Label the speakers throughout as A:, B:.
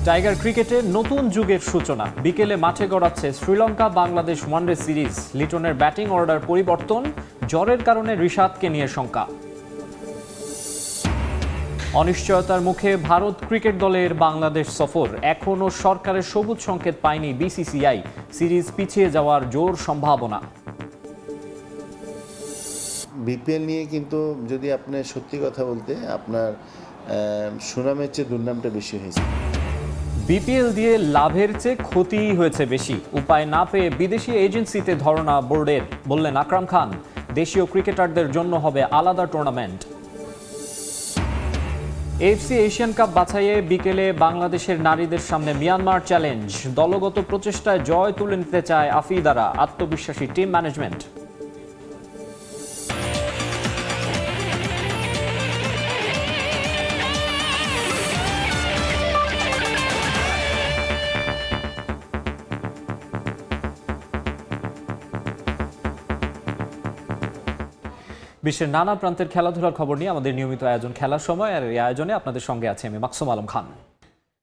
A: Tiger ক্রিকেটে নতুন যুগের সূচনা। বিকেলে মাঠে গড়াচ্ছে শ্রীলঙ্কা বাংলাদেশ ওয়ানডে সিরিজ। লিটনের ব্যাটিং অর্ডার পরিবর্তন, জ্বরের কারণে রিশাদকে নিয়ে শঙ্কা। অনিশ্চয়তার মুখে ভারত ক্রিকেট দলের বাংলাদেশ সফর। এখনও সরকারের সবুজ সংকেত পায়নি বিসিসিআই। সিরিজ পিছিয়ে যাওয়ার জোর সম্ভাবনা।
B: বিপিএল নিয়ে কিন্তু যদি আপনি সত্যি কথা বলতে আপনার সুনামের চেয়ে দুর্নামটা বেশি হয়েছে।
A: বিপিএল দিয়ে লাভের চেয়ে ক্ষতিই হয়েছে বেশি। উপায় না পেয়ে বিদেশি এজেন্সিতে ধরনা বোর্ডের, বললেন আকরাম খান। দেশীয় ক্রিকেটারদের জন্য হবে আলাদা টুর্নামেন্ট। এএফসি এশিয়ান কাপ বাছাইয়ে বিকেলে বাংলাদেশের নারীদের সামনে মিয়ানমার চ্যালেঞ্জ। দলগত প্রচেষ্টায় জয় তুলে নিতে চায় আফিদারা, আত্মবিশ্বাসী টিম ম্যানেজমেন্ট। বিশ্বের নানা প্রান্তের খেলাধুলার খবর নিয়ে আমাদের নিয়মিত আয়োজন খেলার সময়, আর এই আয়োজনে আপনাদের সঙ্গে আছে আমি মাকসুম আলম খান।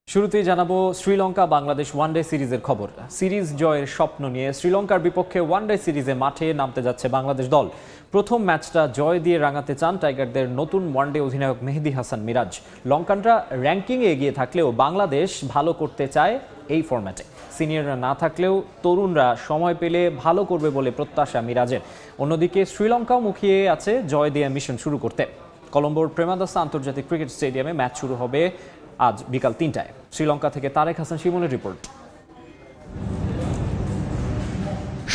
A: শুরুতেই জানাবো শ্রীলঙ্কা বাংলাদেশ ওয়ানডে সিরিজের খবর। সিরিজ জয়ের স্বপ্ন নিয়ে শ্রীলঙ্কার বিপক্ষে ওয়ানডে সিরিজে মাঠে নামতে যাচ্ছে বাংলাদেশ দল। প্রথম ম্যাচটা জয় দিয়ে রাঙাতে চান টাইগারদের নতুন ওয়ানডে অধিনায়ক মেহেদী হাসান মিরাজ। লঙ্কানরা র্যাঙ্কিংয়ে এগিয়ে থাকলেও বাংলাদেশ ভালো করতে চায় এই ফরম্যাটে। সিনিয়ররা না থাকলেও তরুণরা সময় পেলে ভালো করবে বলে প্রত্যাশা মিরাজের। অন্যদিকে শ্রীলঙ্কাও মুখিয়ে আছে জয় দিয়ে মিশন শুরু করতে। কলম্বোর প্রেমাদাসা আন্তর্জাতিক ক্রিকেট স্টেডিয়ামে ম্যাচ শুরু হবে আজ বিকাল ৩টায়। শ্রীলঙ্কা থেকে তারেক হাসান শিমুলের রিপোর্ট।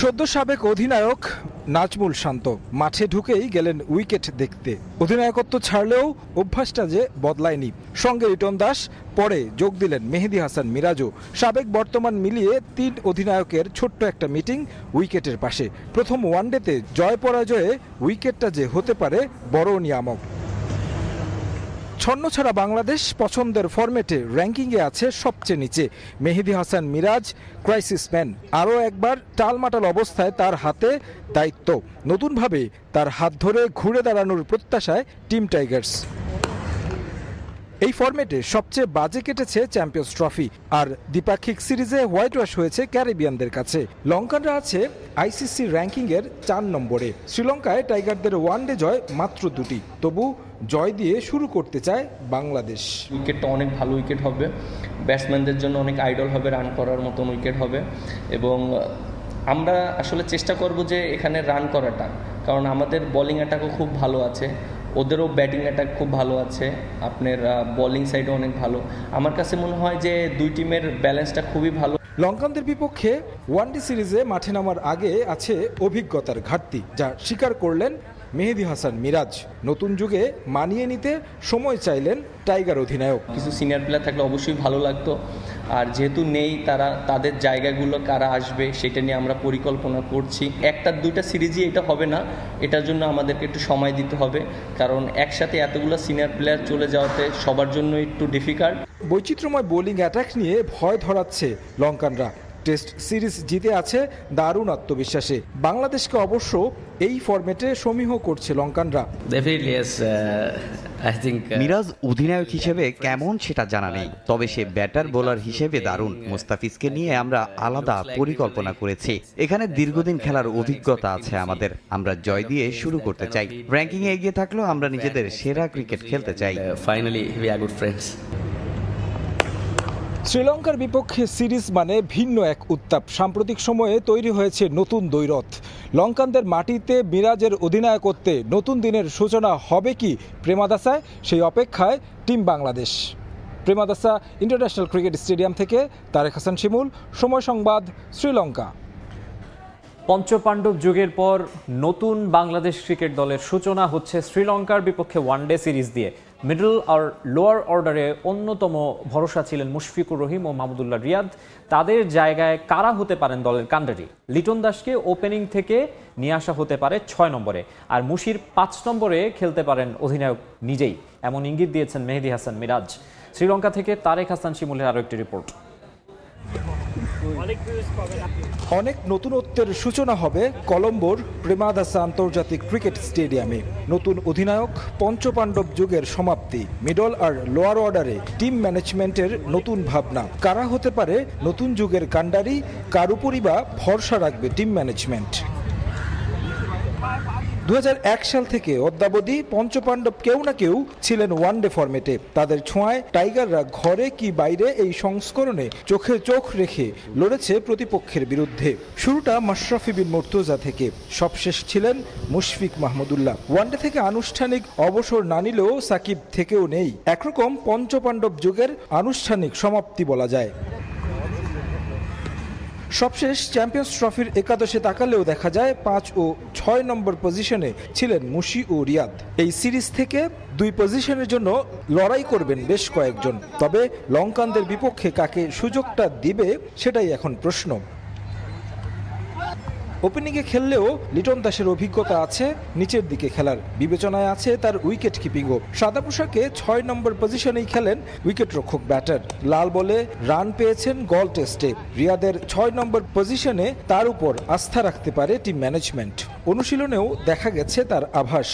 C: সদ্য সাবেক অধিনায়ক নাজমুল শান্ত মাঠে ঢুকেই গেলেন উইকেট দেখতে। অধিনায়কত্ব ছাড়লেও অভ্যাসটা যে বদলায়নি। সঙ্গে লিটন দাস, পরে যোগ দিলেন মেহেদী হাসান মিরাজও। সাবেক বর্তমান মিলিয়ে ৩ অধিনায়কের ছোট্ট একটা মিটিং উইকেটের পাশে। প্রথম ওয়ানডেতে জয় পরাজয়ে উইকেটটা যে হতে পারে বড় নিয়ামক। ছন্ন ছাড়া বাংলাদেশ পছন্দের ফরম্যাটে র্যাঙ্কিংয়ে আছে সবচেয়ে নিচে। মেহেদী হাসান মিরাজ ক্রাইসিস ম্যান। আরও একবার টালমাটাল অবস্থায় তার হাতে দায়িত্ব। নতুনভাবে তার হাত ধরে ঘুরে দাঁড়ানোর প্রত্যাশায় টিম টাইগার্স। এই ফরম্যাটে সবচেয়ে বাজে কেটেছে চ্যাম্পিয়ন্স ট্রফি, আর দ্বিপাক্ষিক সিরিজে হোয়াইট ওয়াশ হয়েছে ক্যারিবিয়ানদের কাছে। লঙ্কানরা আছে আইসিসি র্যাঙ্কিংয়ের ৪ নম্বরে। শ্রীলঙ্কায় টাইগারদের ওয়ানডে জয় মাত্র ২টি, তবু জয় দিয়ে শুরু করতে চায় বাংলাদেশ।
D: উইকেটটা অনেক ভালো উইকেট হবে, ব্যাটসম্যানদের জন্য অনেক আইডল হবে, রান করার মতন উইকেট হবে। এবং আমরা আসলে চেষ্টা করব যে এখানে রান করাটা, কারণ আমাদের বোলিং অ্যাটাকও খুব ভালো আছে, ওদেরও ব্যাটিং অ্যাটাক খুব ভালো আছে, আপনার বোলিং সাইডও অনেক ভালো। আমার কাছে মনে হয় যে দুই টিমের ব্যালেন্সটা খুবই ভালো।
C: লঙ্কানদের বিপক্ষে ওয়ানডে সিরিজে মাঠে নামার আগে আছে অভিজ্ঞতার ঘাটতি, যা স্বীকার করলেন মেহেদী হাসান মিরাজ। নতুন যুগে মানিয়ে নিতে সময় চাইলেন টাইগার অধিনায়ক।
D: কিছু সিনিয়র প্লেয়ার থাকলে অবশ্যই ভালো লাগতো, আর যেহেতু নেই, তাদের জায়গাগুলো কারা আসবে সেটা নিয়ে আমরা পরিকল্পনা করছি। 1-2টা সিরিজই এটা হবে না, এটার জন্য আমাদেরকে একটু সময় দিতে হবে, কারণ একসাথে এতগুলো সিনিয়র প্লেয়ার চলে যাওয়াতে সবার জন্য একটু ডিফিকাল্ট।
C: বৈচিত্র্যময় বোলিং অ্যাটাক নিয়ে ভয় ধরাচ্ছে লঙ্কানরা। টেস্ট সিরিজ জিতে আছে দারুণ আত্মবিশ্বাসে। বাংলাদেশকে অবশ্য এই ফরম্যাটে সমীহ করছে লঙ্কানরা।
E: মিরাজ অধিনায়ক হিসেবে কেমন সেটা জানা নেই, তবে সে ব্যাটার বোলার হিসেবে দারুণ। মুস্তাফিজকে নিয়ে আমরা আলাদা পরিকল্পনা করেছি। এখানে দীর্ঘদিন খেলার অভিজ্ঞতা আছে আমাদের। আমরা জয় দিয়ে শুরু করতে চাই। র্যাঙ্কিংয়ে এগিয়ে থাকলেও আমরা নিজেদের সেরা ক্রিকেট খেলতে চাই।
D: Finally we are good friends.
C: শ্রীলঙ্কার বিপক্ষে সিরিজ মানে ভিন্ন এক উত্তাপ। সাম্প্রতিক সময়ে তৈরি হয়েছে নতুন দ্বৈরথ। লঙ্কানদের মাটিতে মিরাজের অধিনায়কত্বে নতুন দিনের সূচনা হবে কি প্রেমাদাসায়, সেই অপেক্ষায় team Bangladesh. Premadasa international cricket stadium থেকে তারেক হাসান শিমুল, সময় সংবাদ, শ্রীলঙ্কা।
A: পঞ্চপাণ্ডব যুগের পর নতুন বাংলাদেশ ক্রিকেট দলের সূচনা হচ্ছে শ্রীলঙ্কার বিপক্ষে ওয়ানডে সিরিজ দিয়ে। মিডল আর লোয়ার অর্ডারে অন্যতম ভরসা ছিলেন মুশফিকুর রহিম ও মাহমুদুল্লাহ রিয়াদ। তাদের জায়গায় কারা হতে পারেন দলের কাণ্ডারি? লিটন দাসকে ওপেনিং থেকে নিয়ে আসা হতে পারে ৬ নম্বরে, আর মুশির ৫ নম্বরে খেলতে পারেন অধিনায়ক নিজেই, এমন ইঙ্গিত দিয়েছেন মেহেদী হাসান মিরাজ। শ্রীলঙ্কা থেকে তারেক হাসান শিমুলের আরও একটি রিপোর্ট।
C: অনেক নতুনত্বের সূচনা হবে কলম্বোর প্রেমাদাসা আন্তর্জাতিক ক্রিকেট স্টেডিয়ামে। নতুন অধিনায়ক, পঞ্চপাণ্ডব যুগের সমাপ্তি, মিডল আর লোয়ার অর্ডারে টিম ম্যানেজমেন্টের নতুন ভাবনা। কারা হতে পারে নতুন যুগের কাণ্ডারি, কার উপরই বা ভরসা রাখবে টিম ম্যানেজমেন্ট? 2001 সাল থেকে অদ্যাবধি পঞ্চপাণ্ডব কেউ না কেউ ছিলেন ওয়ানডে ফরম্যাটে। তাদের ছোঁয়ায় টাইগাররা ঘরে কি বাইরে এই সংস্করণে চোখে চোখ রেখে লড়েছে প্রতিপক্ষের বিরুদ্ধে। শুরুটা মাশরাফি বিন মুর্তজা থেকে, সবশেষ ছিলেন মুশফিক মাহমুদুল্লাহ। ওয়ানডে থেকে আনুষ্ঠানিক অবসর না নিলেও সাকিব থেকেও নেই। একরকম পঞ্চপাণ্ডব যুগের আনুষ্ঠানিক সমাপ্তি বলা যায়। সবশেষ চ্যাম্পিয়ন্স ট্রফির একাদশে তাকালেও দেখা যায় 5 ও 6 নম্বর পজিশনে ছিলেন মুশি ও রিয়াদ। এই সিরিজ থেকে 2 পজিশনের জন্য লড়াই করবেন বেশ কয়েকজন। তবে লঙ্কানদের বিপক্ষে কাকে সুযোগটা দিবে সেটাই এখন প্রশ্ন। ওপেনিংয়ে খেললেও লিটন দাসের অভিজ্ঞতা আছে নিচের দিকে খেলার, বিবেচনায় আছে তার উইকেট কিপিংও। সাদা পোশাকে 6 নম্বর পজিশনেই খেলেন উইকেট রক্ষক ব্যাটার। লাল বলে রান পেয়েছেন গল টেস্টে। রিয়াদের 6 নম্বর পজিশনে তার উপর আস্থা রাখতে পারে টিম ম্যানেজমেন্ট। অনুশীলনেও দেখা গেছে তার আভাস।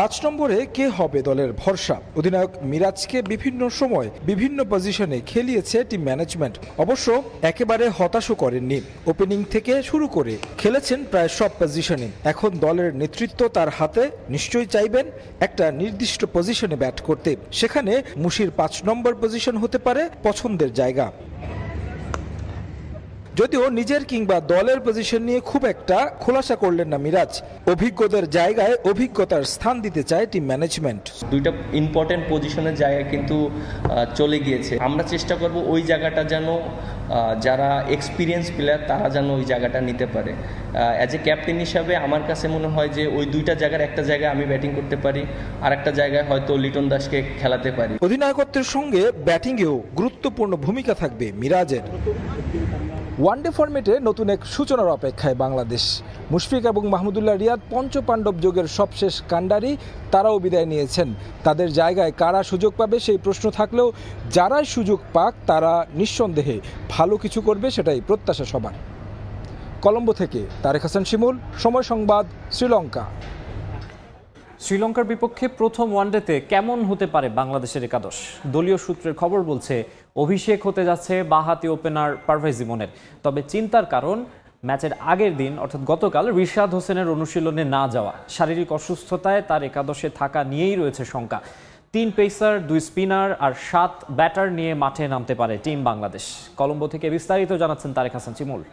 C: 5 নম্বরে কে হবে দলের ভরসা? অধিনায়ক মিরাজকে বিভিন্ন সময় বিভিন্ন পজিশনে খেলিয়েছে টিম ম্যানেজমেন্ট। অবশ্য একেবারে হতাশও করেননি। ওপেনিং থেকে শুরু করে খেলেছেন প্রায় সব পজিশনে। এখন দলের নেতৃত্ব তার হাতে, নিশ্চয়ই চাইবেন একটা নির্দিষ্ট পজিশনে ব্যাট করতে। সেখানে মুশির 5 নম্বর পজিশন হতে পারে পছন্দের জায়গা। যদিও নিজের কিংবা দলের পজিশন নিয়ে খুব একটা খোলাসা করলেন না মিরাজ। অভিজ্ঞতার জায়গায় অভিজ্ঞতার স্থান দিতে চায় টিম ম্যানেজমেন্ট।
D: 2টা ইম্পর্টেন্ট পজিশনের জায়গা কিন্তু চলে গিয়েছে। আমরা চেষ্টা করব ওই জায়গাটা যেন যারা এক্সপিরিয়েন্স প্লেয়ার তারা যেন ওই জায়গাটা নিতে পারে। অ্যাজ এ ক্যাপ্টেন হিসাবে আমার কাছে মনে হয় যে ওই 2টা জায়গার একটা জায়গায় আমি ব্যাটিং করতে পারি, আর একটা জায়গায় হয়তো লিটন দাসকে খেলাতে পারি।
C: অধিনায়কত্বের সঙ্গে ব্যাটিংয়েও গুরুত্বপূর্ণ ভূমিকা থাকবে মিরাজের। ওয়ানডে ফরম্যাটে নতুন এক সূচনার অপেক্ষায় বাংলাদেশ। মুশফিক এবং মাহমুদুল্লাহ রিয়াদ পঞ্চপাণ্ডব যুগের সবশেষ কাণ্ডারি, তারাও বিদায় নিয়েছেন। তাদের জায়গায় কারা সুযোগ পাবে সেই প্রশ্ন থাকলেও যারাই সুযোগ পাক তারা নিঃসন্দেহে ভালো কিছু করবে, সেটাই প্রত্যাশা সবার। কলম্বো থেকে তারেক হাসান শিমুল, সময় সংবাদ, শ্রীলঙ্কা।
A: শ্রীলঙ্কার বিপক্ষে প্রথম ওয়ানডেতে কেমন হতে পারে বাংলাদেশের একাদশ? দলীয় সূত্রের খবর বলছে অভিষেক হতে যাচ্ছে বাঁহাতি ওপেনার পারভেজ ইমনের। তবে চিন্তার কারণ ম্যাচের আগের দিন অর্থাৎ গতকাল রিশাদ হোসেনের অনুশীলনে না যাওয়া। শারীরিক অসুস্থতায় তার একাদশে থাকা নিয়েই রয়েছে শঙ্কা। 3 পেসার, 2 স্পিনার আর 7 ব্যাটার নিয়ে মাঠে নামতে পারে টিম বাংলাদেশ। কলম্বো থেকে বিস্তারিত জানাচ্ছেন তারেক হাসান চিমুল।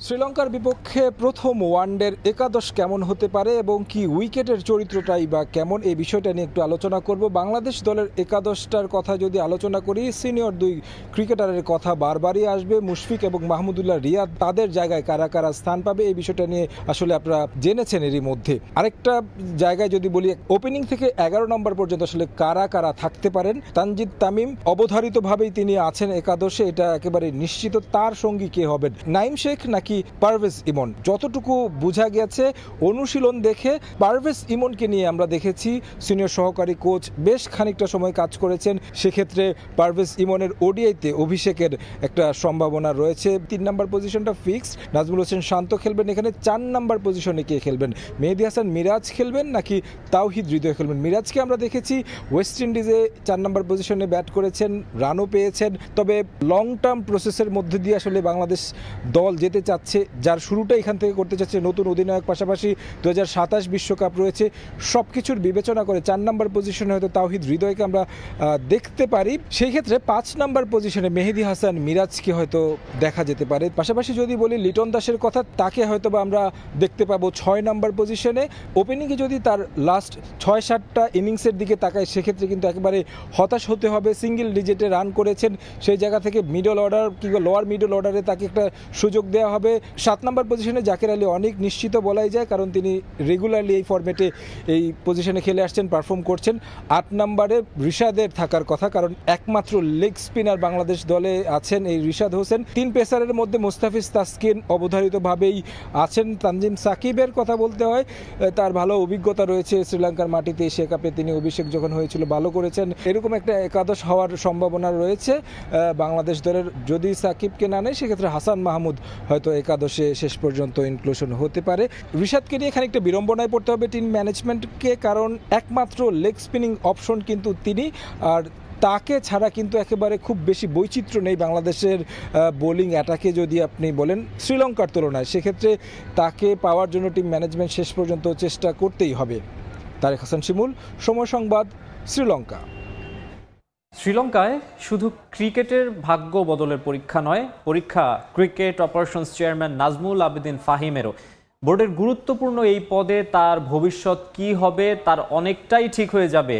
C: শ্রীলঙ্কার বিপক্ষে প্রথম ওয়ানডের একাদশ কেমন হতে পারে এবং কি উইকেটের চরিত্রটাই বা কেমন, এই বিষয়টা নিয়ে একটু আলোচনা করব। বাংলাদেশ দলের একাদশটার কথা যদি আলোচনা করি, সিনিয়র 2 ক্রিকেটারের কথা বারবারই আসবে। মুশফিক এবং মাহমুদুল্লাহ রিয়াদ, তাদের জায়গায় কারা কারা স্থান পাবে এই বিষয়টা নিয়ে আসলে আপনারা জেনেছেন এরই মধ্যে। আরেকটা জায়গায় যদি বলি, ওপেনিং থেকে 11 নম্বর পর্যন্ত আসলে কারা কারা থাকতে পারেন। তানজিদ তামিম অবধারিতভাবেই তিনি আছেন একাদশে, এটা একেবারে নিশ্চিত। তার সঙ্গী কে হবেন? নাইম শেখ নাকি পারভেজ ইমন? যতটুকু বোঝা গেছে অনুশীলন দেখে পারভেজ ইমনকে নিয়ে আমরা দেখেছি সিনিয়র সহকারী কোচ বেশ খানিকটা সময় কাজ করেছেন। সেক্ষেত্রে পারভেজ ইমনের ওডিআইতে অভিষেকের একটা সম্ভাবনা রয়েছে। 3 নম্বর পজিশনটা ফিক্সড। নাজমুল হোসেন শান্ত খেলবেন এখানে। 4 নম্বর পজিশনে কে খেলবেন? মেহেদী হাসান মিরাজ খেলবেন নাকি তাওহিদ হৃদয় খেলবেন? মিরাজকে আমরা দেখেছি ওয়েস্ট ইন্ডিজে 4 নম্বর পজিশনে ব্যাট করেছেন, রানও পেয়েছেন। তবে লং টার্ম প্রসেসের মধ্যে দিয়ে আসলে বাংলাদেশ দল যেতে চাচ্ছে, যার শুরুটা এখান থেকে করতে চাচ্ছে নতুন অধিনায়ক, পাশাপাশি 2027 বিশ্বকাপ রয়েছে। সব কিছুর বিবেচনা করে 4 নম্বর পজিশনে হয়তো তাওহিদ হৃদয়কে আমরা দেখতে পারি। সেই ক্ষেত্রে 5 নম্বর পজিশনে মেহেদী হাসান মিরাজকে হয়তো দেখা যেতে পারে। পাশাপাশি যদি বলি লিটন দাসের কথা, তাকে হয়তো বা আমরা দেখতে পাবো 6 নম্বর পজিশনে। ওপেনিংয়ে যদি তার লাস্ট 6-7টা ইনিংসের দিকে তাকায়, সেক্ষেত্রে কিন্তু একেবারে হতাশ হতে হবে। সিঙ্গেল ডিজিটে রান করেছেন, সেই জায়গা থেকে মিডল অর্ডার কিংবা লোয়ার মিডল অর্ডারে তাকে একটা সুযোগ দেওয়া হবে। তবে 7 নম্বর পজিশনে জাকের আলী অনেক নিশ্চিত বলাই যায়, কারণ তিনি রেগুলারলি এই ফরম্যাটে এই পজিশনে খেলে আসছেন, পারফর্ম করছেন। 8 নম্বরে রিশাদের থাকার কথা, কারণ একমাত্র লেগ স্পিনার বাংলাদেশ দলে আছেন এই রিশাদ হোসেন। 3 পেসারের মধ্যে মুস্তাফিজ তাসকিন অবধারিতভাবেই আছেন। তানজিম সাকিবের কথা বলতে হয়, তার ভালো অভিজ্ঞতা রয়েছে শ্রীলঙ্কার মাটিতে এশিয়া কাপে তিনি অভিষেক যখন হয়েছিল ভালো করেছেন। এরকম একটা একাদশ হওয়ার সম্ভাবনা রয়েছে বাংলাদেশ দলের। যদি সাকিবকে না নেয় সেক্ষেত্রে হাসান মাহমুদ হয়তো একাদশে শেষ পর্যন্ত ইনক্লুশন হতে পারে। রিশাদকে নিয়ে খানিকটা বিড়ম্বনায় পড়তে হবে টিম ম্যানেজমেন্টকে, কারণ একমাত্র লেগ স্পিনিং অপশন কিন্তু তিনি, আর তাকে ছাড়া কিন্তু একেবারে খুব বেশি বৈচিত্র্য নেই বাংলাদেশের বোলিং অ্যাটাকে যদি আপনি বলেন শ্রীলঙ্কার তুলনায়। সেক্ষেত্রে তাকে পাওয়ার জন্য টিম ম্যানেজমেন্ট শেষ পর্যন্ত চেষ্টা করতেই হবে। তারেক হাসান শিমুল, সময় সংবাদ, শ্রীলঙ্কা।
A: শ্রীলঙ্কায় শুধু ক্রিকেটের ভাগ্য বদলের পরীক্ষা নয়, পরীক্ষা cricket operations chairman Nazmul Abedin ফাহিমেরও। বোর্ডের গুরুত্বপূর্ণ এই পদে তার ভবিষ্যৎ কি হবে তার অনেকটাই ঠিক হয়ে যাবে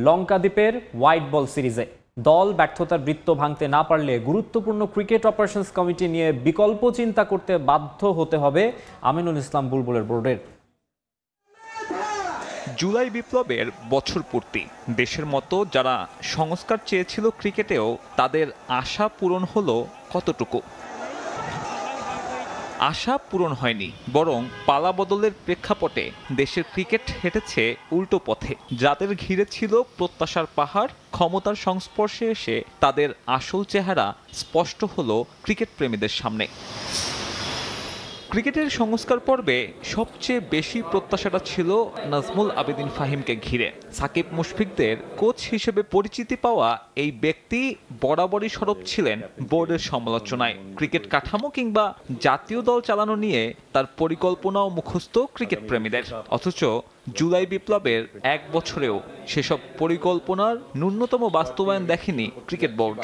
A: লঙ্কা দ্বীপের হোয়াইট বল সিরিজে। দল ব্যর্থতার বৃত্ত ভাঙতে না পারলে গুরুত্বপূর্ণ ক্রিকেট অপারেশনস কমিটি নিয়ে বিকল্প চিন্তা করতে বাধ্য হতে হবে আমিনুল ইসলাম বুলবুলের বোর্ডের।
F: জুলাই বিপ্লবের বছর পূর্তি, দেশের মতো যারা সংস্কার চেয়েছিল ক্রিকেটেও তাদের আশা পূরণ হলো কতটুকু? আশা পূরণ হয়নি, বরং পালা বদলের প্রেক্ষাপটে দেশের ক্রিকেট হেঁটেছে উল্টো পথে। যাদের ঘিরে ছিল প্রত্যাশার পাহাড়, ক্ষমতার সংস্পর্শে এসে তাদের আসল চেহারা স্পষ্ট হলো ক্রিকেট প্রেমীদের সামনে। ক্রিকেটের সংস্কার পর্বে সবচেয়ে বেশি প্রত্যাশাটা ছিল নাজমুল আবেদিন ফাহিমকে ঘিরে। সাকিব মুশফিকদের কোচ হিসেবে পরিচিতি পাওয়া এই ব্যক্তি বরাবরই সরব ছিলেন বোর্ডের সমালোচনায়। ক্রিকেট কাঠামো কিংবা জাতীয় দল চালানো নিয়ে তার পরিকল্পনাও মুখস্থ ক্রিকেট প্রেমীদের। অথচ জুলাই বিপ্লবের 1 বছরেও সেসব পরিকল্পনার ন্যূনতম বাস্তবায়ন দেখেনি ক্রিকেট বোর্ড।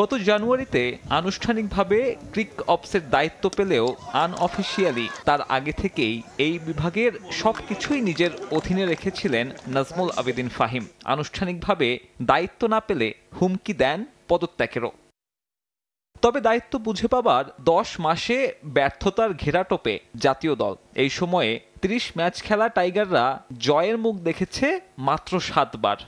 F: গত জানুয়ারিতে আনুষ্ঠানিকভাবে ক্রিক অপসের দায়িত্ব পেলেও আনঅফিসিয়ালি তার আগে থেকেই এই বিভাগের সবকিছুই নিজের অধীনে রেখেছিলেন নাজমুল আবেদিন ফাহিম। আনুষ্ঠানিকভাবে দায়িত্ব না পেলে হুমকি দেন পদত্যাগেরও। তবে দায়িত্ব বুঝে পাবার 10 মাসে ব্যর্থতার ঘেরাটোপে জাতীয় দল। এই সময়ে 30 ম্যাচ খেলা টাইগাররা জয়ের মুখ দেখেছে মাত্র 7 বার।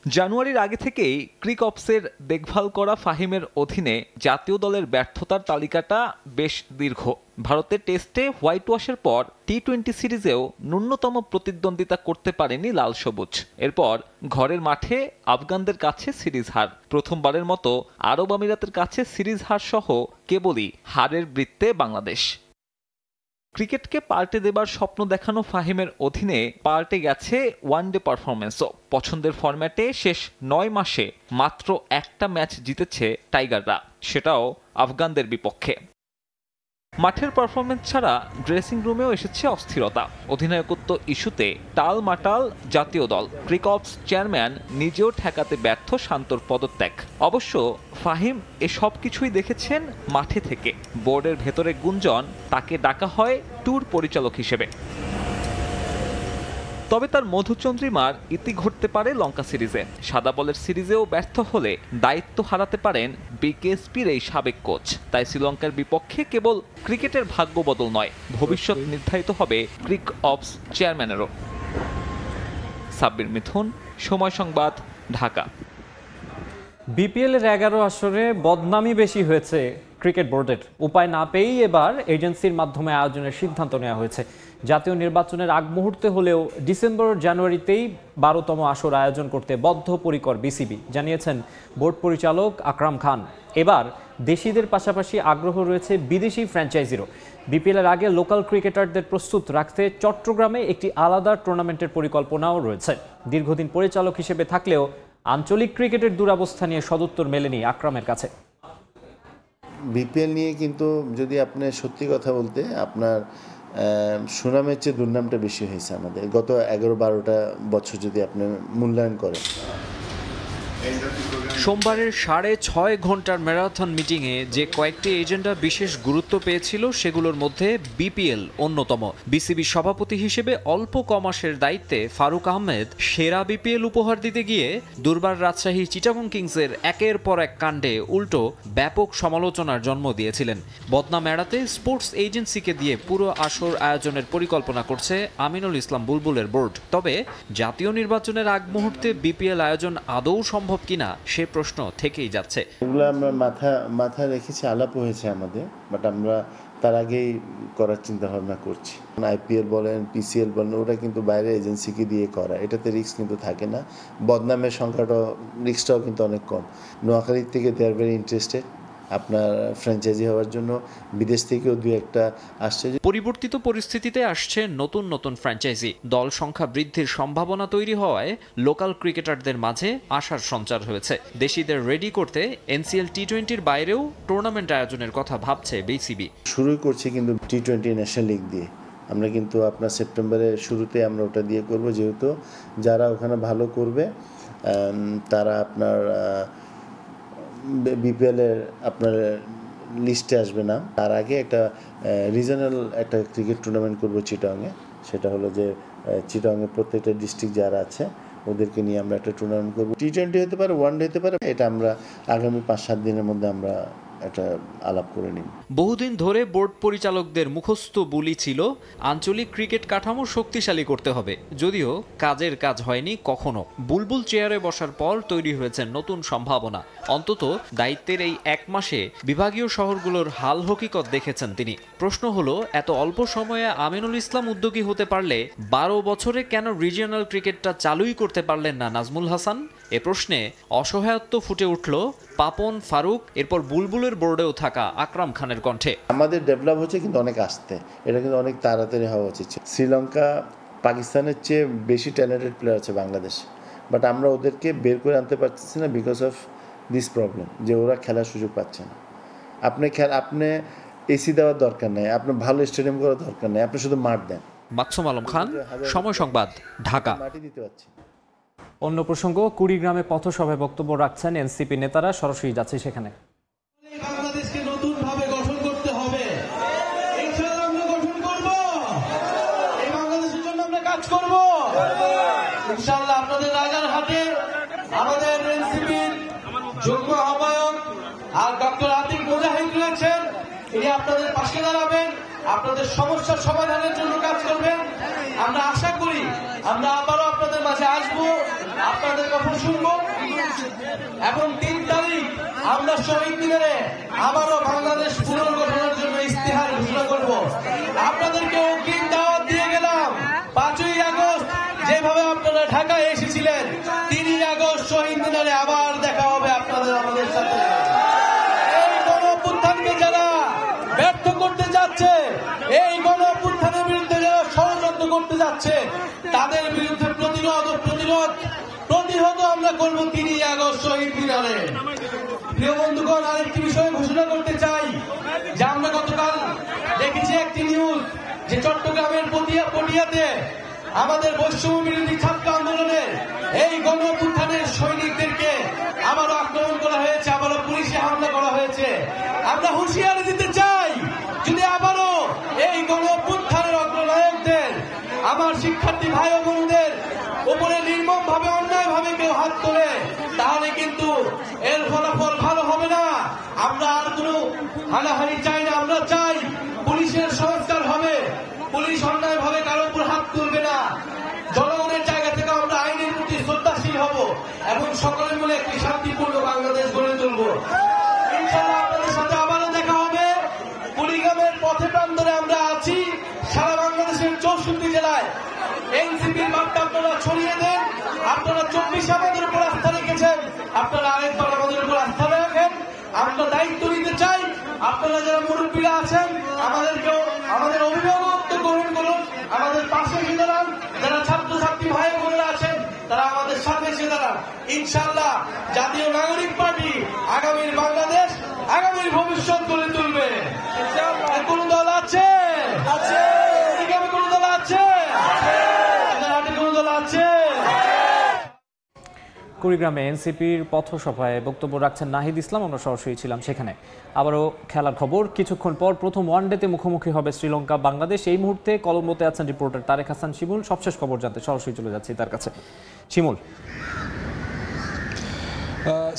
F: জানুয়ারির আগে থেকেই ক্রিক অপসের দেখভাল করা ফাহিমের অধীনে জাতীয় দলের ব্যর্থতার তালিকাটা বেশ দীর্ঘ। ভারতের টেস্টে হোয়াইট ওয়াশের পর টি-20 সিরিজেও ন্যূনতম প্রতিদ্বন্দ্বিতা করতে পারেনি লাল সবুজ। এরপর ঘরের মাঠে আফগানদের কাছে সিরিজ হার, প্রথমবারের মতো আরব আমিরাতের কাছে সিরিজ হার সহ কেবলই হারের বৃত্তে বাংলাদেশ। ক্রিকেটকে পাল্টে দেবার স্বপ্ন দেখানো ফাহিমের অধীনে পাল্টে গেছে ওয়ানডে পারফরম্যান্সও। পছন্দের ফরম্যাটে শেষ 9 মাসে মাত্র একটা ম্যাচ জিতেছে টাইগাররা, সেটাও আফগানদের বিপক্ষে। মাঠের পারফরম্যান্স ছাড়া ড্রেসিং রুমেও এসেছে অস্থিরতা। অধিনায়কত্ব ইস্যুতে টালমাটাল জাতীয় দল। ক্রিক অপস চেয়ারম্যান নিজেও ঠেকাতে ব্যর্থ শান্তর পদত্যাগ। অবশ্য ফাহিম এসব কিছুই দেখেছেন মাঠে থেকে। বোর্ডের ভেতরে গুঞ্জন তাকে ডাকা হয় ট্যুর পরিচালক হিসেবে। তবে তার মধুচন্দ্রিমার ইতি ঘটতে পারে লঙ্কা সিরিজে। সাদা বলের সিরিজেও ব্যর্থ হলে দায়িত্ব হারাতে পারেন বিকেএসপির এই সাবেক কোচ। তাই শ্রীলঙ্কার বিপক্ষে কেবল ক্রিকেটের ভাগ্য বদল নয়, ভবিষ্যৎ নির্ধারিত হবে ক্রিক অপস চেয়ারম্যানেরও। সাব্বির মিথুন, সময় সংবাদ, ঢাকা।
A: বিপিএলের 11 আসরে বদনামি বেশি হয়েছে ক্রিকেট বোর্ডের। উপায় না পেয়েই এবার এজেন্সির মাধ্যমে আয়োজনের সিদ্ধান্ত নেওয়া হয়েছে। জাতীয় নির্বাচনের আগ মুহূর্তে হলেও ডিসেম্বর জানুয়ারিতেই 12তম আসর আয়োজন করতে বদ্ধপরিকর বিসিবি, জানিয়েছেন বোর্ড পরিচালক আকরাম খান। এবার দেশিদের পাশাপাশি আগ্রহ রয়েছে বিদেশি ফ্র্যাঞ্চাইজিরও। বিপিএলের আগে লোকাল ক্রিকেটারদের প্রস্তুত রাখতে চট্টগ্রামে একটি আলাদা টুর্নামেন্টের পরিকল্পনাও রয়েছে। দীর্ঘদিন পরিচালক হিসেবে থাকলেও আঞ্চলিক ক্রিকেটের দুরবস্থা নিয়ে সদুত্তর মেলেনি আকরামের কাছে।
B: বিপিএল নিয়ে কিন্তু যদি আপনি সত্যি কথা বলতে আপনার সুনামের চেয়ে দুর্নামটা বেশি হয়েছে আমাদের গত 11-12টা বছর যদি আপনি মূল্যায়ন করেন।
A: সোমবারের 6.5 ঘন্টার ম্যারাথন মিটিংয়ে যে কয়েকটি এজেন্ডা বিশেষ গুরুত্ব পেয়েছিল সেগুলোর মধ্যে বিপিএল অন্যতম। বিসিবি সভাপতি হিসেবে অল্প কমাসের দায়িত্বে ফারুক আহমেদ সেরা বিপিএল উপহার দিতে গিয়ে দুর্বার রাজশাহী চিটাগং কিংসের একের পর এক কাণ্ডে উল্টো ব্যাপক সমালোচনার জন্ম দিয়েছিলেন। বদনাম এড়াতে স্পোর্টস এজেন্সিকে দিয়ে পুরো আসর আয়োজনের পরিকল্পনা করছে আমিনুল ইসলাম বুলবুলের বোর্ড। তবে জাতীয় নির্বাচনের আগ মুহূর্তে বিপিএল আয়োজন আদৌ সম্ভব কিনা সে প্রশ্ন থেকেই যাচ্ছে।
B: এগুলো আমরা মাথায় রেখেছি, আলাপ হয়েছে আমাদের, বাট আমরা তার আগেই করার চিন্তা ভাবনা করছি। আইপিএল বলেন, পিসিএল বলেন, ওটা কিন্তু বাইরে এজেন্সিকে দিয়ে করা, এটাতে রিস্ক কিন্তু থাকে না। বদনামের সংখ্যাটাও, রিস্কটাও কিন্তু অনেক কম। নোয়াখালীর থেকে দে আর ভেরি ইন্টারেস্টেড আপনার ফ্র্যাঞ্চাইজি হওয়ার জন্য, বিদেশ থেকেও দু একটা আসছে।
A: পরিবর্তিত পরিস্থিতিতে আসছে নতুন নতুন ফ্র্যাঞ্চাইজি। দল সংখ্যা বৃদ্ধির সম্ভাবনা তৈরি হওয়ায় লোকাল ক্রিকেটারদের মাঝে আশার সঞ্চার হয়েছে। দেশিদের রেডি করতে এনসিএল টি-20-র বাইরেও টুর্নামেন্ট আয়োজনের কথা ভাবছে বিসিবি।
B: শুরুই করছি কিন্তু টি-20 ন্যাশনাল লিগ দিয়ে। আমরা কিন্তু আপনার সেপ্টেম্বরের শুরুতে আমরা ওটা দিয়ে করব, যেহেতু যারা ওখানে ভালো করবে তারা আপনার বিপিএলের আপনার লিস্টে আসবে না। তার আগে একটা রিজনাল একটা ক্রিকেট টুর্নামেন্ট করব চিটাগংয়ে। সেটা হলো যে চিটাগংয়ের প্রত্যেকটা ডিস্ট্রিক্ট যারা আছে ওদেরকে নিয়ে আমরা একটা টুর্নামেন্ট করব। টি-20 হতে পারে, ওয়ানডে হতে পারে, এটা আমরা আগামী 5-7 দিনের মধ্যে আমরা একটা আলাপ করে নিন।
A: বহুদিন ধরে বোর্ড পরিচালকদের মুখস্থ বুলি ছিল আঞ্চলিক ক্রিকেট কাঠামো শক্তিশালী করতে হবে, যদিও কাজের কাজ হয়নি কখনো। বুলবুল চেয়ারে বসার পর তৈরি হয়েছে নতুন সম্ভাবনা। অন্তত দায়িত্বের এই 1 মাসে বিভাগীয় শহরগুলোর হাল হকিকত দেখেছেন তিনি। প্রশ্ন হলো, এত অল্প সময়ে আমিনুল ইসলাম উদ্যোগী হতে পারলে 12 বছরে কেন রিজিওনাল ক্রিকেটটা চালুই করতে পারলেন না নাজমুল হাসান? এ প্রশ্নে অসহায়ত্ব ফুটে উঠল পাপন, ফারুক, এরপর বুলবুলের বোর্ডেও থাকা আকরাম খানের কণ্ঠে।
B: আমাদের ডেভেলপ হচ্ছে কিন্তু অনেক আস্তে, এটা কিন্তু অনেক তাড়াতাড়ি হওয়া উচিত। শ্রীলঙ্কা, পাকিস্তানের চেয়ে বেশি ট্যালেন্টেড প্লেয়ার আছে বাংলাদেশে, বাট আমরা ওদেরকে বের করে আনতে পারতেছি না বিকজ অফ দিস প্রবলেম, যে ওরা খেলার সুযোগ পাচ্ছে না। আপনি এসি দেওয়ার দরকার নেই, আপনার ভালো স্টেডিয়াম করার দরকার নেই, আপনি শুধু মাঠ দেন।
A: মাকসুম আলম খান, সময় সংবাদ, ঢাকা।
B: মাটি দিতে পারছি।
A: অন্য প্রসঙ্গ, কুড়িগ্রামে পথসভায় বক্তব্য রাখছেন এনসিপি নেতারা। সরাসরি যাচ্ছে সেখানে।
G: বাংলাদেশকে নতুন ভাবে গঠন করতে হবে, ইনশাআল্লাহ আমরা গঠন করব, এই বাংলাদেশের জন্য আমরা কাজ করব ইনশাআল্লাহ। আপনাদের রাজারহাটে আমাদের এনসিপির যুগ্ম আহ্বায়ক আর ডক্টর আতিক মুজাহিদ রয়েছেন, তিনি আপনাদের পাশে দাঁড়াবেন, আপনাদের সমস্যার সমাধানের জন্য কাজ করবেন। আমরা আশা করি আমরা আবারও আপনাদের মাঝে আসবো, আপনাদের কথা শুনবো, এবং 3 তারিখ আমরা শহীদ মিনারে আবারও বাংলাদেশ পুনর্গঠনের জন্য ইস্তেহার ঘোষণা করব। আপনাদেরকে অগ্রিম দাওয়াত দিয়ে গেলাম, 5ই আগস্ট যেভাবে আপনারা ঢাকায় এসেছিলেন, 3ই আগস্ট শহীদ মিনারে আবার দেখা হবে আপনাদের আমাদের সাথে। এই গণঅভ্যুত্থানকে যারা ব্যর্থ করতে যাচ্ছে, এই গণঅভ্যুত্থানের বিরুদ্ধে যারা ষড়যন্ত্র করতে যাচ্ছে, তাদের বিরুদ্ধে প্রতিহত আমরা করব 3ই আগস্ট শহীদ মিনারে। প্রিয় বন্ধুগণ, আরেকটি বিষয় ঘোষণা করতে চাই যে আমরা গতকাল দেখেছি একটি নিউজ, যে চট্টগ্রামের পটিয়াতে আমাদের বৈষম্য বিরোধী ছাত্র আন্দোলনের এই গণঅভ্যুত্থানের সৈনিকদেরকে আবারও আক্রমণ করা হয়েছে, আবারও পুলিশে হামলা করা হয়েছে। আমরা হুঁশিয়ারি দিতে চাই, যদি আবারও এই গণঅভ্যুত্থানের অগ্রনায়কদের, আমার শিক্ষার্থী ভাই ও বোনদের উপরে নির্মম ভাবে, অন্যায় ভাবে কেউ হাত তোলে, তাহলে কিন্তু এর ফলাফল ভালো হবে না। আমরা আর কোনো হানাহানি চাই না, আমরা চাই পুলিশের সংস্কার হবে, পুলিশ অন্যায় ভাবে কারো উপর হাত তুলবে না। জনগণের জায়গা থেকে আমরা আইনের প্রতি শ্রদ্ধাশীল হব এবং সকলে মিলে একটি শান্তিপূর্ণ বাংলাদেশ গড়ে তুলব। ইনশাআল্লাহ আপনাদের সাথে আবারও দেখা হবে। কুড়িগ্রামের পথে প্রান্তরে আমরা আছি, সারা বাংলাদেশের 64 জেলায় এনসিপির বার্তা আপনারা ছড়িয়ে দেন। আপনারা 24 আমাদের উপর আস্থা রেখেছেন, আপনারা আরেকবার আমাদের উপর আস্থা রাখেন। আমরা দায়িত্ব নিতে চাই, আপনারা যারা মুরব্বীরা আছেন আমাদেরকেও আমাদের অভিভাবকত্ব গ্রহণ করুন, আমাদের পাশে এসে দাঁড়ান। যারা ছাত্রছাত্রী ভাই বোনেরা আছেন তারা আমাদের সাথে এসে দাঁড়ান। ইনশাআল্লাহ জাতীয় নাগরিক পার্টি আগামীর বাংলাদেশ, আগামীর ভবিষ্যৎ গড়ে তুলবে। কোন দল আছে? কোন দল আছে? কোন দল আছে?
A: কুড়িগ্রামে এনসিপির পথসভায় বক্তব্য রাখছেন নাহিদ ইসলাম, আমরা সরাসরি ছিলাম সেখানে। আবারও খেলার খবর, কিছুক্ষণ পর প্রথম ওয়ানডেতে মুখোমুখি হবে শ্রীলঙ্কা বাংলাদেশ। এই মুহূর্তে কলম্বোতে আছেন রিপোর্টার তারেক হাসান শিমুল। সবশেষ খবর জানতে সরাসরি চলে যাচ্ছি তার কাছে। শিমুল,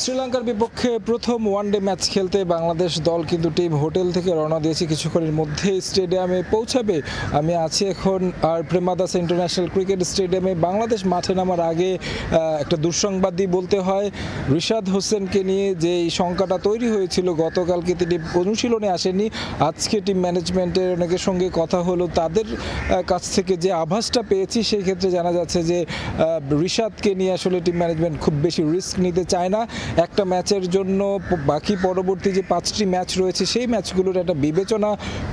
C: শ্রীলঙ্কার বিপক্ষে প্রথম ওয়ানডে ম্যাচ খেলতে বাংলাদেশ দল কিন্তু টিম হোটেল থেকে রওনা দিয়েছে, কিছুক্ষণের মধ্যে স্টেডিয়ামে পৌঁছাবে। আমি আছি এখন আর প্রেমাদাস ইন্টারন্যাশনাল ক্রিকেট স্টেডিয়ামে। বাংলাদেশ মাঠে নামার আগে একটা দুঃসংবাদই বলতে হয়, রিশাদ হোসেনকে নিয়ে যে এই শঙ্কাটা তৈরি হয়েছিল, গতকালকে তিনি অনুশীলনে আসেননি। আজকে টিম ম্যানেজমেন্টের অনেকের সঙ্গে কথা হলো, তাদের কাছ থেকে যে আভাসটা পেয়েছি সেই ক্ষেত্রে জানা যাচ্ছে যে রিশাদকে নিয়ে আসলে টিম ম্যানেজমেন্ট খুব বেশি রিস্ক নিতে চায় না। একটা ম্যাচের জন্য বাকি পরবর্তী যে 5টি ম্যাচ রয়েছে সেই ম্যাচগুলোর একটা বিবেচনা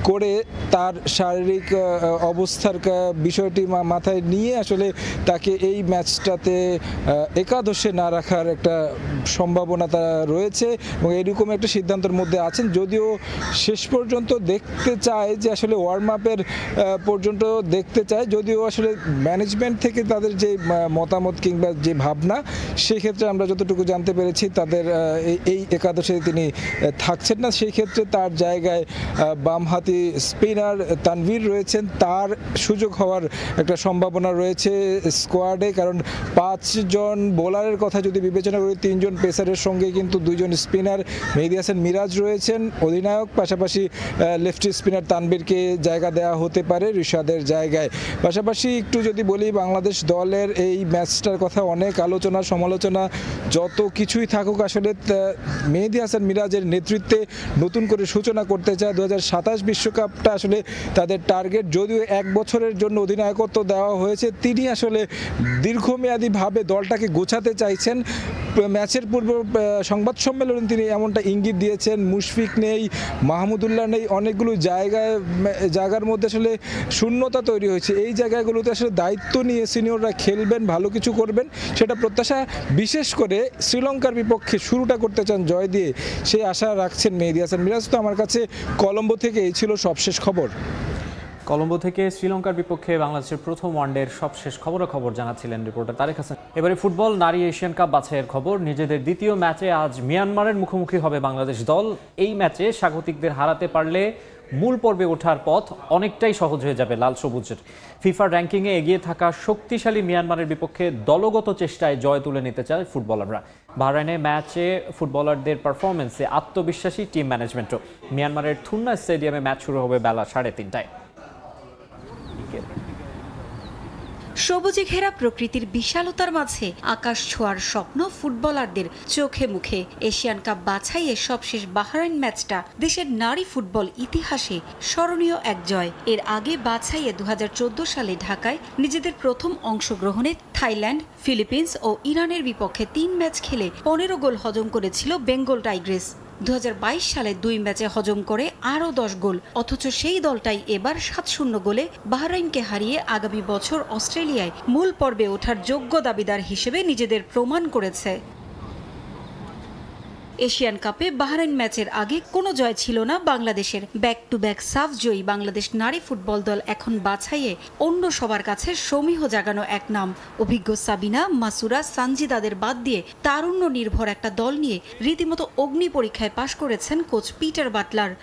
C: করে তার শারীরিক অবস্থার বিষয়টি মাথায় নিয়ে আসলে তাকে এই ম্যাচটাতে একাদশে না রাখার একটা সম্ভাবনা রয়েছে এবং এরকম একটা সিদ্ধান্তের মধ্যে আছেন। যদিও শেষ পর্যন্ত দেখতে চায় যে আসলে ওয়ার্ম আপের পর্যন্ত দেখতে চায়, যদিও আসলে ম্যানেজমেন্ট থেকে তাদের যে মতামত কিংবা যে ভাবনা, সেক্ষেত্রে আমরা যতটুকু জানতে পেরেছি তাদের এই একাদশে তিনি থাকছেন না। সেই ক্ষেত্রে তার জায়গায় বামহাতি স্পিনার তানভীর রয়েছেন, তার সুযোগ হওয়ার একটা সম্ভাবনা রয়েছে স্কোয়াডে। কারণ 5 জন বোলারের কথা যদি বিবেচনা করি, 3 জন পেসারের সঙ্গে কিন্তু 2 জন স্পিনার মেহেদী হাসান মিরাজ রয়েছেন অধিনায়ক, পাশাপাশি লেফটি স্পিনার তানভীরকে জায়গা দেওয়া হতে পারে রিশাদের জায়গায়। পাশাপাশি একটু যদি বলি, বাংলাদেশ দলের এই ম্যাচটার কথা অনেক আলোচনা সমালোচনা যত কিছুই থাকুক, আসলে মেহেদী হাসান মিরাজের নেতৃত্বে নতুন করে সূচনা করতে চায়। 2027 বিশ্বকাপটা আসলে তাদের টার্গেট। যদিও 1 বছরের জন্য অধিনায়কত্ব দেওয়া হয়েছে, তিনি আসলে দীর্ঘমেয়াদীভাবে দলটাকে গোছাতে চাইছেন। ম্যাচের পূর্ব সংবাদ সম্মেলনে তিনি এমনটা ইঙ্গিত দিয়েছেন। মুশফিক নেই, মাহমুদুল্লাহ নেই, অনেকগুলো জায়গার মধ্যে আসলে শূন্যতা তৈরি হয়েছে। এই জায়গাগুলোতে আসলে দায়িত্ব নিয়ে সিনিয়ররা খেলবেন, ভালো কিছু করবেন, সেটা প্রত্যাশা। বিশেষ করে শ্রীলঙ্কার বিপক্ষে শুরুটা করতে চান জয় দিয়ে, সেই আশা রাখছেন মেহেদী হাসান মিরাজ। তো আমার কাছে কলম্বো থেকে এই ছিল সবশেষ খবর।
A: কলম্বো থেকে শ্রীলঙ্কার বিপক্ষে বাংলাদেশের প্রথম ওয়ানডের সবশেষ খবর জানাচ্ছিলেন রিপোর্টার তারেক হাসান। এবারে ফুটবল নারী এশিয়ান কাপ বাছাইয়ের খবর। নিজেদের দ্বিতীয় ম্যাচে আজ মিয়ানমারের মুখোমুখি হবে বাংলাদেশ দল। এই ম্যাচে স্বাগতিকদের হারাতে পারলে মূল পর্বে ওঠার পথ অনেকটাই সহজ হয়ে যাবে লাল সবুজের। ফিফা র্যাঙ্কিংয়ে এগিয়ে থাকা শক্তিশালী মিয়ানমারের বিপক্ষে দলগত চেষ্টায় জয় তুলে নিতে চায় ফুটবলাররা। বাহরাইনে ম্যাচে ফুটবলারদের পারফরমেন্সে আত্মবিশ্বাসী টিম ম্যানেজমেন্টও। মিয়ানমারের থুন্না স্টেডিয়ামে ম্যাচ শুরু হবে বেলা 3:30টায়।
H: সবুজে ঘেরা প্রকৃতির বিশালতার মাঝে আকাশ ছোঁয়ার স্বপ্ন ফুটবলারদের চোখে মুখে। এশিয়ান কাপ বাছাইয়ে সবশেষ বাহরাইন ম্যাচটা দেশের নারী ফুটবল ইতিহাসে স্মরণীয় এক জয়। এর আগে বাছাইয়ে 2014 সালে ঢাকায় নিজেদের প্রথম অংশগ্রহণে থাইল্যান্ড, ফিলিপিন্স ও ইরানের বিপক্ষে 3 ম্যাচ খেলে 15 গোল হজম করেছিল বেঙ্গল টাইগ্রেস। 2022 সালে 2 ম্যাচে হজম করে আরও 10 গোল। অথচ সেই দলটাই এবার 7-0 গোলে বাহরাইনকে হারিয়ে আগামী বছর অস্ট্রেলিয়ায় মূল পর্বে ওঠার যোগ্য দাবিদার হিসেবে নিজেদের প্রমাণ করেছে। এশিয়ান কাপে বাহরাইন ম্যাচের আগে কোনো জয় ছিল না বাংলাদেশের। ব্যাক টু ব্যাক সাফ জয়ী বাংলাদেশ নারী ফুটবল দল এখন বাছাইয়ে অন্য সবার কাছে সমীহ জাগানো এক নাম। অভিজ্ঞ সাবিনা, মাসুরা, সানজিদাদের বাদ দিয়ে তারুণ্য নির্ভর একটা দল নিয়ে রীতিমতো অগ্নি পরীক্ষায় পাশ করেছেন কোচ পিটার বাটলার।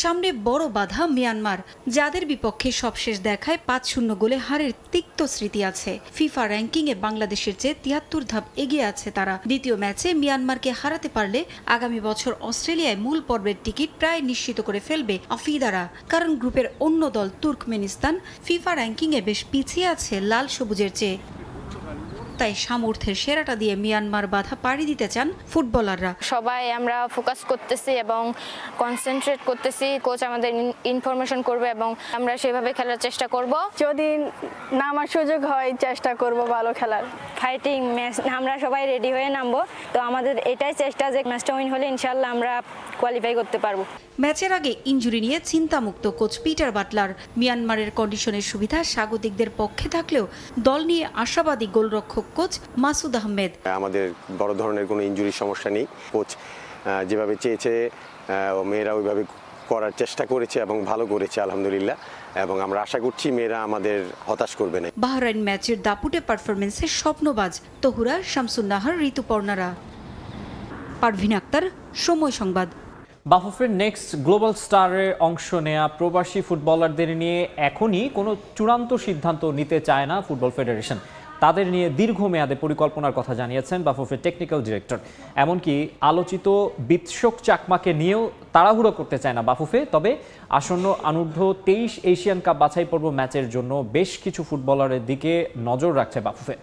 H: সামনে বড় বাধা মিয়ানমার, যাদের বিপক্ষে সবশেষ দেখায় 5-0 গোলে হারের তিক্ত স্মৃতি আছে। ফিফা র্যাঙ্কিংয়ে বাংলাদেশের চেয়ে 73 ধাপ এগিয়ে আছে তারা। দ্বিতীয় ম্যাচে মিয়ানমারকে হারাতে পারলে আগামী বছর অস্ট্রেলিয়ায় মূল পর্বের টিকিট প্রায় নিশ্চিত করে ফেলবে আফিদারা। কারণ গ্রুপের অন্য দল তুর্কমেনিস্তান ফিফা র্যাঙ্কিংয়ে বেশ পিছিয়ে আছে লাল সবুজের চেয়ে। তাই সামর্থ্যের সেরাটা দিয়ে মিয়ানমার বাধা পাড়ি দিতে চান ফুটবলাররা।
I: সবাই আমরা ফোকাস করতেছি এবং কনসেন্ট্রেট করতেছি। কোচ আমাদের ইনফরমেশন করবে এবং আমরা সেভাবে খেলার চেষ্টা করব।
J: যদি নামার সুযোগ হয় চেষ্টা করব ভালো খেলার।
I: ফাইটিং ম্যাচ আমরা সবাই রেডি হয়ে নামবো। তো আমাদের এটাই চেষ্টা যে ম্যাচটা উইন হলে ইনশাআল্লাহ আমরা কোয়ালিফাই করতে পারবো।
H: ম্যাচের আগে ইনজুরি নিয়ে চিন্তামুক্ত কোচ পিটার বাটলার। মিয়ানমারের কন্ডিশনের সুবিধা স্বাগতিকদের পক্ষে থাকলেও দল নিয়ে আশাবাদী গোলরক্ষক কোচ মাসুদ আহমেদ।
K: আমাদের বড় ধরনের কোনো ইনজুরির সমস্যা নেই। কোচ যেভাবে চেয়েছে মেয়েরা ওইভাবে করার চেষ্টা করেছে এবং ভালো করেছে আলহামদুলিল্লাহ, এবং আমরা আশা করছি মেয়েরা আমাদের হতাশ করবে না।
H: বাহরাইন ম্যাচের দাপুটে পারফরমেন্সে স্বপ্নবাজ তহুরা, শামসুন্নাহার, ঋতুপর্ণারা। পারভিন আক্তার, সময় সংবাদ।
A: বাফুফের নেক্সট গ্লোবাল স্টারে অংশ নেয়া প্রবাসী ফুটবলারদের নিয়ে এখনই কোনো চূড়ান্ত সিদ্ধান্ত নিতে চায় না ফুটবল ফেডারেশন। তাদের নিয়ে দীর্ঘমেয়াদে পরিকল্পনার কথা জানিয়েছেন বাফুফের টেকনিক্যাল ডিরেক্টর। এমনকি আলোচিত বিতশোক চাকমাকে নিয়েও তাড়াহুড়ো করতে চায় না বাফুফে। তবে আসন্ন অনূর্ধ্ব 23 এশিয়ান কাপ বাছাই পর্ব ম্যাচের জন্য বেশ কিছু ফুটবলারের দিকে নজর রাখছে বাফুফে।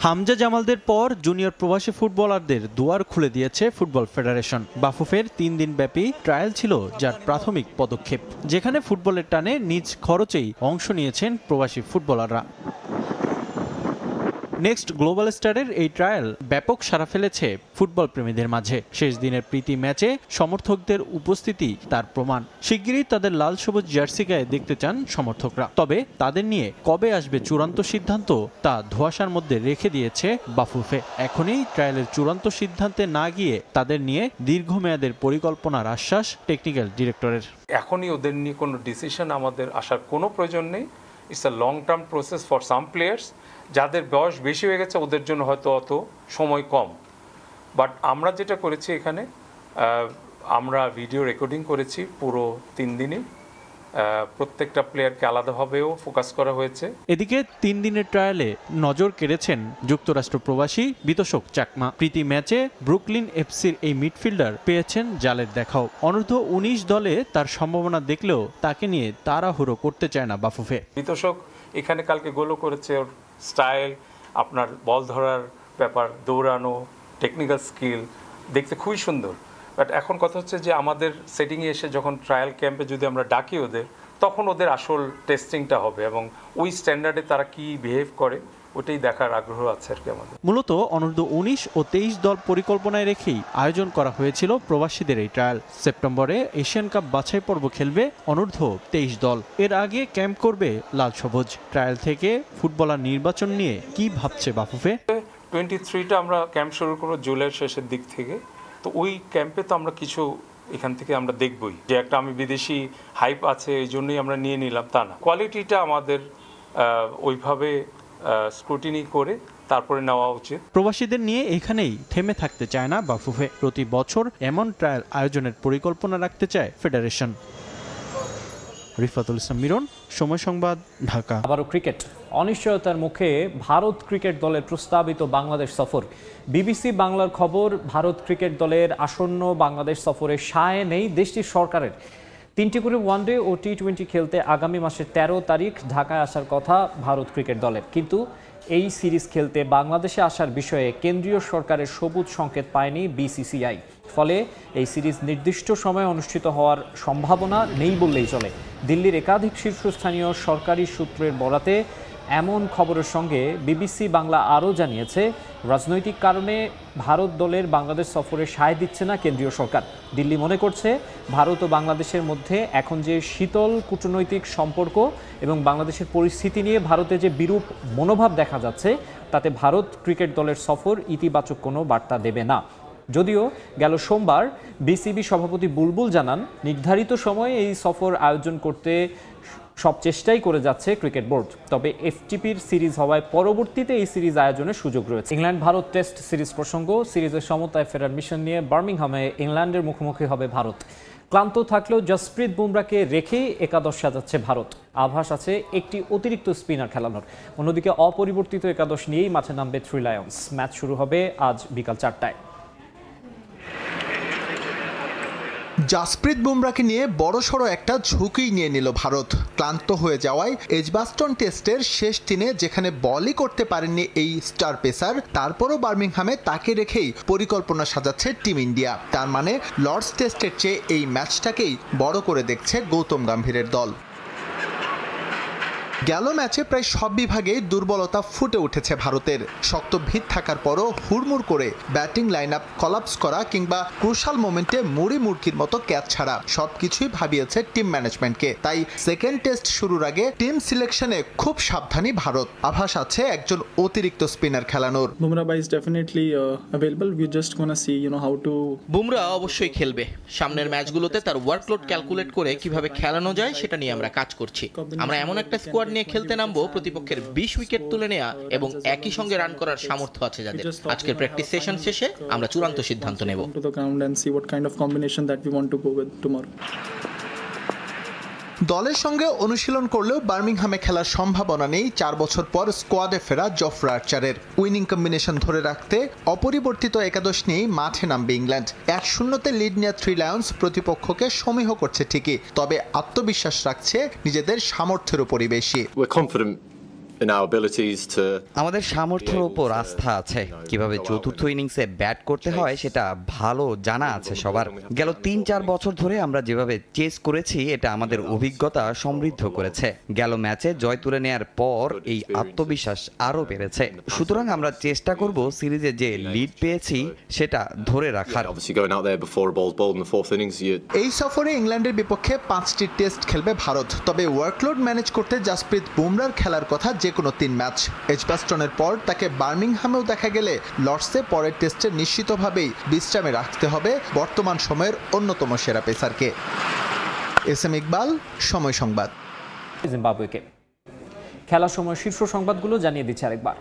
L: হামজা জামালদের পর জুনিয়র প্রবাসী ফুটবলারদের দুয়ার খুলে দিয়েছে ফুটবল ফেডারেশন। বাফুফের 3 দিন ব্যাপী ট্রায়াল ছিল যার প্রাথমিক পদক্ষেপ, যেখানে ফুটবলের টানে নিজ খরচেই অংশ নিয়েছেন প্রবাসী ফুটবলাররা। নেক্সট গ্লোবাল স্টারের এই ট্রায়াল ব্যাপক সাড়া ফেলেছে ফুটবল প্রেমীদের মাঝে। শেষ দিনের প্রীতি ম্যাচে সমর্থকদের উপস্থিতি তার প্রমাণ। শিগগিরই তাদের লাল সবুজ জার্সি গায়ে দেখতে চান সমর্থকরা। তবে তাদের নিয়ে কবে আসবে চূড়ান্ত সিদ্ধান্ত তা ধোঁয়াশার মধ্যে রেখে দিয়েছে বাফুফে। এখনই ট্রায়ালের চূড়ান্ত সিদ্ধান্তে না গিয়ে তাদের নিয়ে দীর্ঘমেয়াদের পরিকল্পনার আশ্বাস টেকনিক্যাল ডিরেক্টরের।
M: এখনই ওদের নিয়ে কোনো ডিসিশন আমাদের আসার কোনো প্রয়োজন নেই। It's a long term process for some players. যাদের বয়স বেশি হয়ে গেছে ওদের জন্য হয়তো অত সময় কম, বাট আমরা যেটা করেছি এখানে আমরা ভিডিও রেকর্ডিং করেছি পুরো 3 দিনই। প্রত্যেকটা প্লেয়ারকে আলাদাভাবেও ফোকাস করা হয়েছে।
L: এদিকে 3 দিনের ট্রায়ালে নজর কেড়েছেন যুক্তরাষ্ট্র প্রবাসী বিতশোক চাকমা। প্রীতি ম্যাচে ব্রুকলিন এফসির এই মিডফিল্ডার পেয়েছেন জালের দেখাও। অনূর্ধ্ব 19 দলে তার সম্ভাবনা দেখলেও তাকে নিয়ে তাড়াহুড়ো করতে চায় না বাফুফে।
M: বিতশোক এখানে কালকে গোলও করেছে। ওর স্টাইল, আপনার বল ধরার ব্যাপার, দৌড়ানো, টেকনিক্যাল স্কিল দেখতে খুবই সুন্দর। বাট এখন কথা হচ্ছে যে আমাদের সেটিংয়ে এসে যখন ট্রায়াল ক্যাম্পে যদি আমরা ডাকি ওদের, তখন ওদের আসল টেস্টিংটা হবে এবং ওই স্ট্যান্ডার্ডে তারা কি বিহেভ করে ওটাই দেখার আগ্রহ আছে আর কি আমাদের।
L: মূলত অনূর্ধ্ব 19 ও 23 দল পরিকল্পনায় রেখেই আয়োজন করা হয়েছিল প্রবাসীদের এই ট্রায়াল। সেপ্টেম্বরে এশিয়ান কাপ বাছাই পর্ব খেলবে অনূর্ধ্ব 23 দল। এর আগে ক্যাম্প করবে লাল সবুজ। ট্রায়াল থেকে ফুটবলার নির্বাচন নিয়ে কি ভাবছে বাফুফে?
M: 23টা আমরা ক্যাম্প শুরু করবো জুলাইয়ের শেষের দিক থেকে। তো ওই ক্যাম্পে তো আমরা কিছু এখান থেকে আমরা দেখবই। যে একটা আমি বিদেশি হাইপ আছে এই জন্যই আমরা নিয়ে নিলাম তা না, কোয়ালিটিটা আমাদের ওইভাবে স্ক্রুটিনি করে তারপরে নেওয়া উচিত।
L: প্রবাসীদের নিয়ে এখানেই থেমে থাকতে চায় না বাফুফে। প্রতি বছর এমন ট্রায়াল আয়োজনের পরিকল্পনা রাখতে চায় ফেডারেশন। রিফাতুল ইসলাম মিরন, সময় সংবাদ, ঢাকা।
A: আবারও ক্রিকেট। অনিশ্চয়তার মুখে ভারত ক্রিকেট দলের প্রস্তাবিত বাংলাদেশ সফর। বিবিসি বাংলার খবর, ভারত ক্রিকেট দলের আসন্ন বাংলাদেশ সফরে সায় নেই দেশটির সরকারের। 3টি করে ওয়ানডে ও টি20 খেলতে আগামী মাসের 13 তারিখ ঢাকায় আসার কথা ভারত ক্রিকেট দলের। কিন্তু এই সিরিজ খেলতে বাংলাদেশে আসার বিষয়ে কেন্দ্রীয় সরকারের সবুজ সংকেত পায়নি বিসিসিআই। ফলে এই সিরিজ নির্দিষ্ট সময়ে অনুষ্ঠিত হওয়ার সম্ভাবনা নেই বললেই চলে। দিল্লির একাধিক শীর্ষস্থানীয় সরকারি সূত্রের বরাতে এমন খবরের সঙ্গে বিবিসি বাংলা আরও জানিয়েছে, রাজনৈতিক কারণে ভারত দলের বাংলাদেশ সফরে সায় দিচ্ছে না কেন্দ্রীয় সরকার। দিল্লি মনে করছে ভারত ও বাংলাদেশের মধ্যে এখন যে শীতল কূটনৈতিক সম্পর্ক এবং বাংলাদেশের পরিস্থিতি নিয়ে ভারতে যে বিরূপ মনোভাব দেখা যাচ্ছে, তাতে ভারত ক্রিকেট দলের সফর ইতিবাচক কোনো বার্তা দেবে না। যদিও গেল সোমবার বিসিবি সভাপতি বুলবুল জানান, নির্ধারিত সময়ে এই সফর আয়োজন করতে সব চেষ্টাই করে যাচ্ছে ক্রিকেট বোর্ড। তবে এফটিপির সিরিজ হওয়ায় পরবর্তীতে এই সিরিজ আয়োজনের সুযোগ রয়েছে। ইংল্যান্ড ভারত টেস্ট সিরিজ প্রসঙ্গ, সিরিজের সমতায় ফেরার মিশন নিয়ে বার্মিংহামে ইংল্যান্ডের মুখোমুখি হবে ভারত। ক্লান্ত থাকলেও জসপ্রীত বুমরাকে রেখেই একাদশ সাজাচ্ছে ভারত। আভাস আছে একটি অতিরিক্ত স্পিনার খেলানোর। অন্যদিকে অপরিবর্তিত একাদশ নিয়েই মাঠে নামবে 3 লায়ন্স। ম্যাচ শুরু হবে আজ বিকাল 4টায়।
N: জসপ্রীত বুমরাকে নিয়ে বড়সড় একটা ঝুঁকি নিয়ে নিল ভারত। ক্লান্ত হয়ে যাওয়ায় এজবাস্টন টেস্টের শেষ দিনে যেখানে বলই করতে পারেননি এই স্টার পেসার, তারপরও বার্মিংহামে তাকে রেখেই পরিকল্পনা সাজাচ্ছে টিম ইন্ডিয়া। তার মানে লর্ডস টেস্টের চেয়ে এই ম্যাচটাকেই বড় করে দেখছে গৌতম গম্ভীরের দল। গেল ম্যাচে প্রায় সব বিভাগেই দুর্বলতা ফুটে উঠেছে ভারতের। শক্ত ভিত থাকার পরও হুড়মুড় করে ব্যাটিং লাইন আপ কলাপস করা কিংবা ক্রুশাল মোমেন্টে মুড়ি মুড়কির মতো ক্যাচ ছাড়া সবকিছুই ভাবিয়েছে টিম ম্যানেজমেন্টকে। তাই সেকেন্ড টেস্ট শুরুর আগে টিম সিলেকশনে খুব সাবধানী ভারত। আভাস আছে একজন অতিরিক্ত স্পিনার খেলানোর।
O: বুমরা অবশ্যই খেলবে। সামনের ম্যাচগুলোতে তার ওয়ার্কলোড ক্যালকুলেট করে কিভাবে খেলানো যায় সেটা নিয়ে আমরা কাজ করছি। আমরা এমন একটা স্কোয়াড নিয়ে খেলতে নামবো প্রতিপক্ষের 20 উইকেট তুলে নেওয়া এবং একই সঙ্গে রান করার সামর্থ্য আছে যাদের। আজকের প্র্যাকটিস সেশন শেষে আমরা চূড়ান্ত সিদ্ধান্ত নেব।
N: দলের সঙ্গে অনুশীলন করলেও বার্মিংহামে খেলার সম্ভাবনা নেই 4 বছর পর স্কোয়াডে ফেরা জফরা আর্চারের। উইনিং কম্বিনেশন ধরে রাখতে অপরিবর্তিত একাদশ নিয়েই মাঠে নামবে ইংল্যান্ড। 1-0 লিড নেওয়া 3 লায়ন্স প্রতিপক্ষকে সমীহ করছে ঠিকই, তবে আত্মবিশ্বাস রাখছে নিজেদের সামর্থ্যের উপরই বেশি।
E: আমাদের সামর্থ্যের উপর আস্থা আছে। কিভাবে চতুর্থ ইনিংসে ব্যাট করতে হয় সেটা ভালো জানা আছে সবার। গেল 3-4 বছর ধরে আমরা যেভাবে চেস করেছি এটা আমাদের অভিজ্ঞতা সমৃদ্ধ করেছে। গেল ম্যাচে জয় তুলে নেয়ার পর এই আত্মবিশ্বাস আরও বেড়েছে। সুতরাং আমরা চেষ্টা করব সিরিজে যে লিড পেয়েছি সেটা ধরে রাখার।
N: এই সফরে ইংল্যান্ডের বিপক্ষে 5টি টেস্ট খেলবে ভারত। তবে ওয়ার্কলোড ম্যানেজ করতে জাসপ্রীত বুমরার খেলার কথা যে কোনো 3 ম্যাচ। এজবাস্টনের পর তাকে বার্মিংহামেও দেখা গেলে লর্ডসে পরের টেস্টে নিশ্চিতভাবেই বিশ্রামে রাখতে হবে বর্তমান সময়ের অন্যতম সেরা পেসারকে। এস এম ইকবাল, সময় সংবাদ।
A: জিম্বাবুয়েকে খেলার সময় শীর্ষ সংবাদগুলো জানিয়ে দিচ্ছে আরেকবার।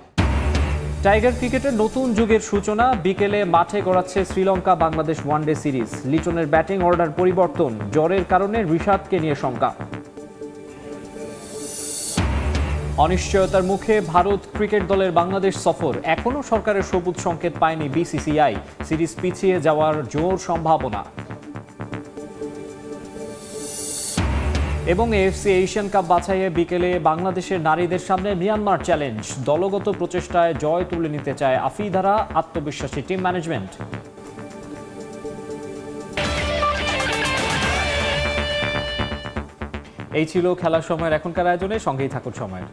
A: টাইগার ক্রিকেটের নতুন যুগের সূচনা। বিকেলে মাঠে গড়াচ্ছে শ্রীলঙ্কা বাংলাদেশ ওয়ানডে সিরিজ। লিটনের ব্যাটিং অর্ডার পরিবর্তন, জ্বরের কারণে রিশাদকে নিয়ে শঙ্কা। অনিশ্চয়তার মুখে ভারত ক্রিকেট দলের বাংলাদেশ সফর। এখনও সরকারের সবুজ সংকেত পায়নি বিসিসিআই। সিরিজ পিছিয়ে যাওয়ার জোর সম্ভাবনা। এবং এএফসি এশিয়ান কাপ বাছাইয়ে বিকেলে বাংলাদেশের নারীদের সামনে মিয়ানমার চ্যালেঞ্জ। দলগত প্রচেষ্টায় জয় তুলে নিতে চায় আফিদারা, আত্মবিশ্বাসী টিম ম্যানেজমেন্ট। এই ছিল খেলার সময়ের এখনকার আয়োজনে। সঙ্গেই থাকুন সময়ের।